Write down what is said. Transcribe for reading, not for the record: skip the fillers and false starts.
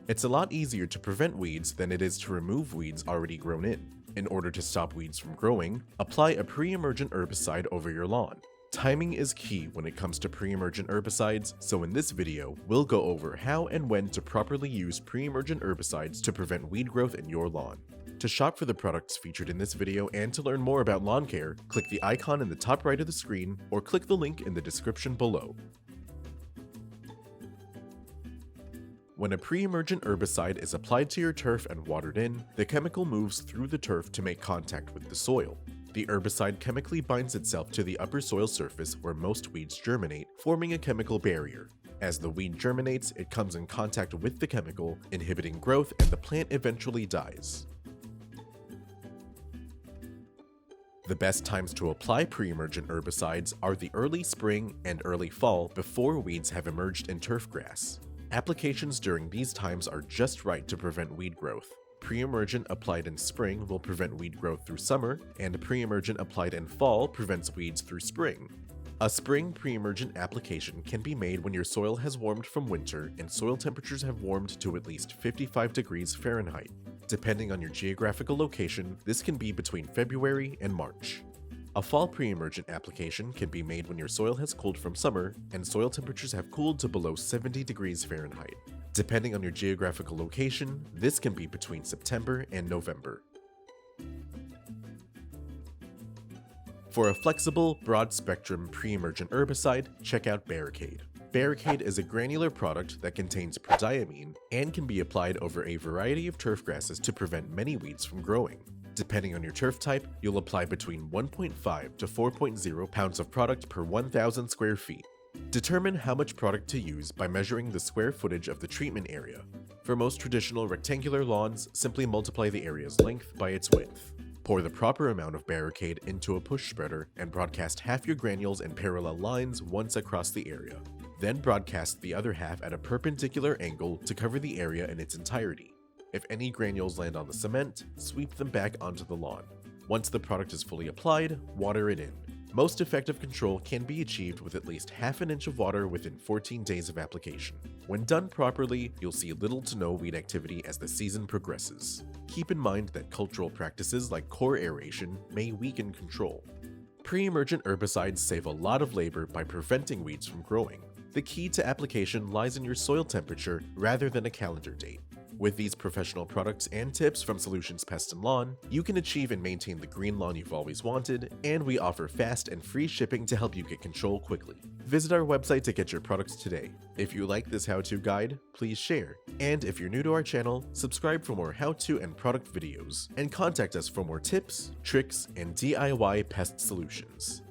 It's a lot easier to prevent weeds than it is to remove weeds already grown in. In order to stop weeds from growing, apply a pre-emergent herbicide over your lawn. Timing is key when it comes to pre-emergent herbicides, so in this video, we'll go over how and when to properly use pre-emergent herbicides to prevent weed growth in your lawn. To shop for the products featured in this video and to learn more about lawn care, click the icon in the top right of the screen or click the link in the description below. When a pre-emergent herbicide is applied to your turf and watered in, the chemical moves through the turf to make contact with the soil. The herbicide chemically binds itself to the upper soil surface where most weeds germinate, forming a chemical barrier. As the weed germinates, it comes in contact with the chemical, inhibiting growth, and the plant eventually dies. The best times to apply pre-emergent herbicides are the early spring and early fall before weeds have emerged in turf grass. Applications during these times are just right to prevent weed growth. Pre-emergent applied in spring will prevent weed growth through summer, and pre-emergent applied in fall prevents weeds through spring. A spring pre-emergent application can be made when your soil has warmed from winter and soil temperatures have warmed to at least 55 degrees Fahrenheit. Depending on your geographical location, this can be between February and March. A fall pre-emergent application can be made when your soil has cooled from summer and soil temperatures have cooled to below 70 degrees Fahrenheit. Depending on your geographical location, this can be between September and November. For a flexible, broad-spectrum pre-emergent herbicide, check out Barricade. Barricade is a granular product that contains prodiamine and can be applied over a variety of turf grasses to prevent many weeds from growing. Depending on your turf type, you'll apply between 1.5 to 4.0 pounds of product per 1,000 square feet. Determine how much product to use by measuring the square footage of the treatment area. For most traditional rectangular lawns, simply multiply the area's length by its width. Pour the proper amount of Barricade into a push spreader and broadcast half your granules in parallel lines once across the area. Then broadcast the other half at a perpendicular angle to cover the area in its entirety. If any granules land on the cement, sweep them back onto the lawn. Once the product is fully applied, water it in. Most effective control can be achieved with at least half an inch of water within 14 days of application. When done properly, you'll see little to no weed activity as the season progresses. Keep in mind that cultural practices like core aeration may weaken control. Pre-emergent herbicides save a lot of labor by preventing weeds from growing. The key to application lies in your soil temperature rather than a calendar date. With these professional products and tips from Solutions Pest and Lawn, you can achieve and maintain the green lawn you've always wanted, and we offer fast and free shipping to help you get control quickly. Visit our website to get your products today. If you like this how-to guide, please share. And if you're new to our channel, subscribe for more how-to and product videos, and contact us for more tips, tricks, and DIY pest solutions.